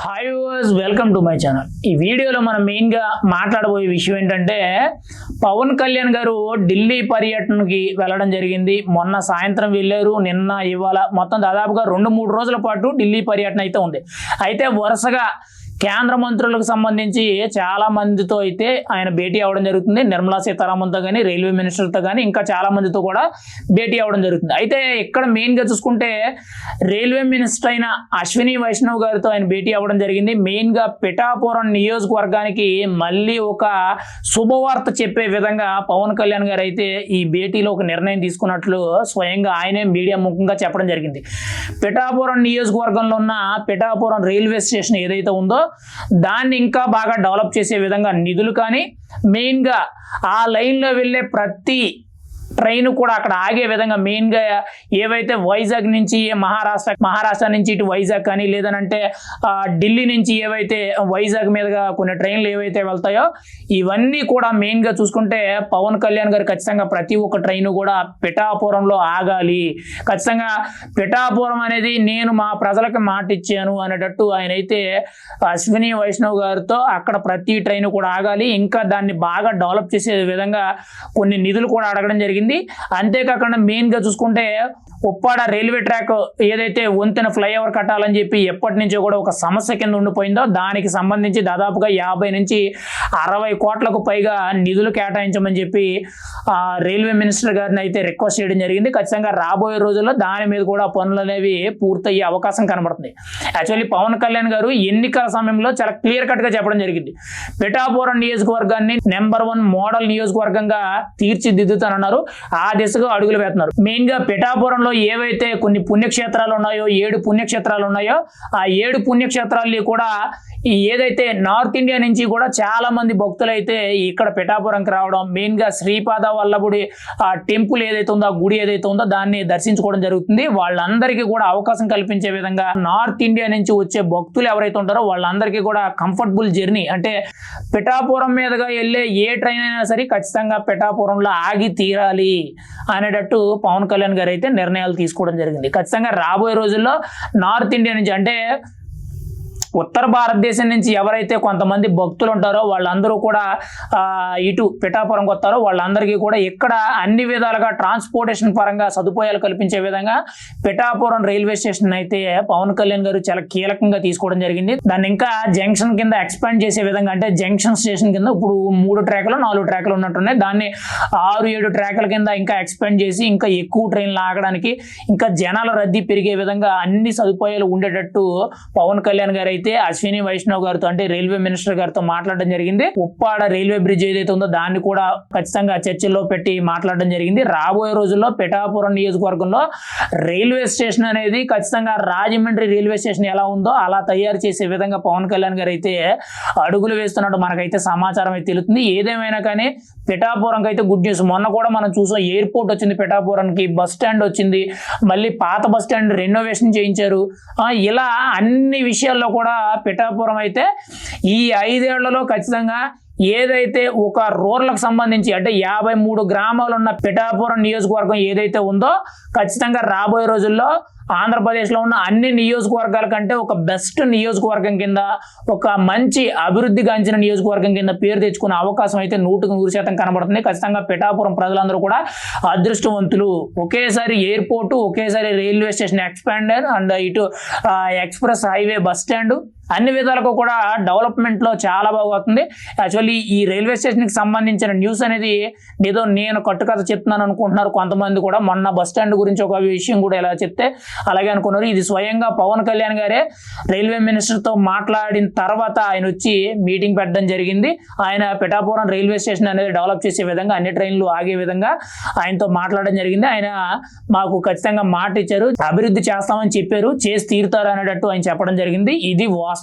Hi viewers, welcome to my channel. ఈ వీడియోలో మనం మెయిన్గా మాట్లాడబోయే విషయం ఏంటంటే, పవన్ కళ్యాణ్ గారు ఢిల్లీ పర్యటనకి వెళ్ళడం జరిగింది. మొన్న సాయంత్రం వెళ్ళారు, నిన్న ఇవాళ మొత్తం దాదాపుగా 2-3 రోజుల పాటు ఢిల్లీ పర్యటన అయితే ఉంది. అయితే వరుసగా కేంద్ర మంత్రులకు సంబంధించి చాలా మందితో అయితే ఆయన భేటీ అవ్వడం జరుగుతుంది. నిర్మలా సీతారామన్తో కానీ, రైల్వే మినిస్టర్తో కానీ, ఇంకా చాలా మందితో కూడా భేటీ అవ్వడం జరుగుతుంది. అయితే ఇక్కడ మెయిన్గా చూసుకుంటే రైల్వే మినిస్టర్ అయిన అశ్విని వైష్ణవ్ గారితో ఆయన భేటీ అవ్వడం జరిగింది. మెయిన్గా పిఠాపురం నియోజకవర్గానికి మళ్ళీ ఒక శుభవార్త చెప్పే విధంగా పవన్ కళ్యాణ్ గారు అయితే ఈ భేటీలో ఒక నిర్ణయం తీసుకున్నట్లు స్వయంగా ఆయనే మీడియా ముఖంగా చెప్పడం జరిగింది. పిఠాపురం నియోజకవర్గంలో ఉన్న పిఠాపురం రైల్వే స్టేషన్ ఏదైతే ఉందో దాన్ని ఇంకా బాగా డెవలప్ చేసే విధంగా నిధులు కానీ, మెయిన్గా ఆ లైన్లో వెళ్ళే ప్రతి ట్రైన్ కూడా అక్కడ ఆగే విధంగా మెయిన్గా ఏవైతే వైజాగ్ నుంచి మహారాష్ట్ర నుంచి ఇటు వైజాగ్ కానీ, లేదనంటే ఢిల్లీ నుంచి ఏవైతే వైజాగ్ మీదుగా కొన్ని ట్రైన్లు ఏవైతే వెళ్తాయో ఇవన్నీ కూడా మెయిన్గా చూసుకుంటే పవన్ కళ్యాణ్ గారు ఖచ్చితంగా ప్రతి ఒక్క ట్రైన్ కూడా పిఠాపురంలో ఆగాలి, ఖచ్చితంగా పిఠాపురం అనేది నేను మా ప్రజలకు మాట ఇచ్చాను అనేటట్టు ఆయన అయితే అశ్విని వైష్ణవ్ గారితో అక్కడ ప్రతి ట్రైన్ కూడా ఆగాలి, ఇంకా దాన్ని బాగా డెవలప్ చేసే విధంగా కొన్ని నిధులు కూడా అడగడం జరిగింది. అంతేకాకుండా మెయిన్ గా చూసుకుంటే ఉప్పాడ రైల్వే ట్రాక్ ఏదైతే వంతెన ఫ్లైఓవర్ కట్టాలని చెప్పి ఎప్పటి నుంచో కూడా ఒక సమస్య కింద ఉండిపోయిందో దానికి సంబంధించి దాదాపుగా 50 నుంచి 60 కోట్లకు పైగా నిధులు కేటాయించమని చెప్పి రైల్వే మినిస్టర్ గారిని అయితే రిక్వెస్ట్ చేయడం జరిగింది. ఖచ్చితంగా రాబోయే రోజుల్లో దాని మీద కూడా పనులు అనేవి పూర్తయ్యే అవకాశం కనబడుతుంది. యాక్చువల్లీ పవన్ కళ్యాణ్ గారు ఎన్నికల సమయంలో చాలా క్లియర్ కట్ గా చెప్పడం జరిగింది, పిఠాపురం నియోజకవర్గాన్ని నెంబర్ 1 మోడల్ నియోజకవర్గంగా తీర్చిదిద్దుతానన్నారు. ఆ దిశగా అడుగులు వేస్తున్నారు. మెయిన్ గా పిఠాపురంలో ఏవైతే కొన్ని పుణ్యక్షేత్రాలు ఉన్నాయో 7 పుణ్యక్షేత్రాలు ఉన్నాయో ఆ 7 పుణ్యక్షేత్రాలు కూడా ఏదైతే నార్త్ ఇండియా నుంచి కూడా చాలా మంది భక్తులు అయితే ఇక్కడ పిఠాపురంకి రావడం, మెయిన్ గా శ్రీపాద వల్లభుడి టెంపుల్ ఏదైతే ఉందో ఆ గుడి ఏదైతే ఉందో దాన్ని దర్శించుకోవడం జరుగుతుంది. వాళ్ళందరికీ కూడా అవకాశం కల్పించే విధంగా నార్త్ ఇండియా నుంచి వచ్చే భక్తులు ఎవరైతే ఉంటారో వాళ్ళందరికీ కూడా కంఫర్టబుల్ జర్నీ, అంటే పిఠాపురం మీదుగా వెళ్ళే ఏ ట్రైన్ అయినా సరే ఖచ్చితంగా పిఠాపురంలో ఆగి తీరాలి అనేటట్టు పవన్ కళ్యాణ్ గారు అయితే నిర్ణయాలు తీసుకోవడం జరిగింది. ఖచ్చితంగా రాబోయే రోజుల్లో నార్త్ ఇండియా నుంచి అంటే ఉత్తర భారతదేశం నుంచి ఎవరైతే కొంతమంది భక్తులు ఉంటారో వాళ్ళందరూ కూడా ఇటు పిఠాపురంకి వస్తారో వాళ్ళందరికీ కూడా ఇక్కడ అన్ని విధాలుగా ట్రాన్స్పోర్టేషన్ పరంగా సదుపాయాలు కల్పించే విధంగా పిఠాపురం రైల్వే స్టేషన్ అయితే పవన్ కళ్యాణ్ గారు చాలా కీలకంగా తీసుకోవడం జరిగింది. దాన్ని ఇంకా జంక్షన్ కింద ఎక్స్పాండ్ చేసే విధంగా, అంటే జంక్షన్ స్టేషన్ కింద ఇప్పుడు 3 ట్రాకులు 4 ట్రాకులు ఉన్నట్టున్నాయి, దాన్ని 6-7 ట్రాకుల కింద ఇంకా ఎక్స్పాండ్ చేసి ఇంకా ఎక్కువ ట్రైన్లు ఆగడానికి, ఇంకా జనాల రద్దీ పెరిగే విధంగా అన్ని సదుపాయాలు ఉండేటట్టు పవన్ కళ్యాణ్ గారు అయితే అశ్విని వైష్ణవ్ గారితో అంటే రైల్వే మినిస్టర్ గారితో మాట్లాడడం జరిగింది. ఉప్పాడ రైల్వే బ్రిడ్జ్ ఏదైతే ఉందో దాన్ని కూడా ఖచ్చితంగా చర్చల్లో పెట్టి మాట్లాడడం జరిగింది. రాబోయే రోజుల్లో పిఠాపురం నియోజకవర్గంలో రైల్వే స్టేషన్ అనేది ఖచ్చితంగా రాజమండ్రి రైల్వే స్టేషన్ ఎలా ఉందో అలా తయారు చేసే విధంగా పవన్ కళ్యాణ్ గారు అయితే అడుగులు వేస్తున్నట్టు మనకైతే సమాచారం అయితే తెలుస్తుంది. ఏదేమైనా కానీ పిఠాపురంకి అయితే గుడ్ న్యూస్. మొన్న కూడా మనం చూసాం, ఎయిర్పోర్ట్ వచ్చింది పిఠాపురానికి, బస్ స్టాండ్ వచ్చింది, మళ్ళీ పాత బస్ స్టాండ్ రెనోవేషన్ చేయించారు. ఇలా అన్ని విషయాల్లో కూడా పిఠాపురం అయితే ఈ 5 ఏళ్లలో ఖచ్చితంగా ఏదైతే ఒక రూరల్కి సంబంధించి అంటే 53 గ్రామాలు ఉన్న పిఠాపురం నియోజకవర్గం ఏదైతే ఉందో ఖచ్చితంగా రాబోయే రోజుల్లో ఆంధ్రప్రదేశ్లో ఉన్న అన్ని నియోజకవర్గాల కంటే ఒక బెస్ట్ నియోజకవర్గం కింద, ఒక మంచి అభివృద్ధి గాంచిన నియోజకవర్గం కింద పేరు తెచ్చుకునే అవకాశం అయితే 100% కనబడుతుంది. ఖచ్చితంగా పిఠాపురం ప్రజలందరూ కూడా అదృష్టవంతులు. ఒకేసారి ఎయిర్పోర్టు, ఒకేసారి రైల్వే స్టేషన్ ఎక్స్పాండర్ అండ్ ఇటు ఎక్స్ప్రెస్ హైవే బస్ స్టాండ్ అన్ని విధాలకు కూడా డెవలప్మెంట్లో చాలా బాగుంది. యాక్చువల్లీ ఈ రైల్వే స్టేషన్కి సంబంధించిన న్యూస్ అనేది ఏదో నేను కట్టుకథ చెప్తున్నాను అనుకుంటున్నారు కొంతమంది కూడా. మొన్న బస్ స్టాండ్ గురించి ఒక విషయం కూడా ఎలా చెప్తే అలాగే అనుకున్నారు. ఇది స్వయంగా పవన్ కళ్యాణ్ గారే రైల్వే మినిస్టర్తో మాట్లాడిన తర్వాత ఆయన వచ్చి మీటింగ్ పెట్టడం జరిగింది. ఆయన పిఠాపురం రైల్వే స్టేషన్ అనేది డెవలప్ చేసే విధంగా, అన్ని ట్రైన్లు ఆగే విధంగా ఆయనతో మాట్లాడడం జరిగింది. ఆయన మాకు ఖచ్చితంగా మాట ఇచ్చారు, అభివృద్ధి చేస్తామని చెప్పారు, చేసి తీరుతారు అనేటట్టు ఆయన చెప్పడం జరిగింది. ఇది వాస్తవం.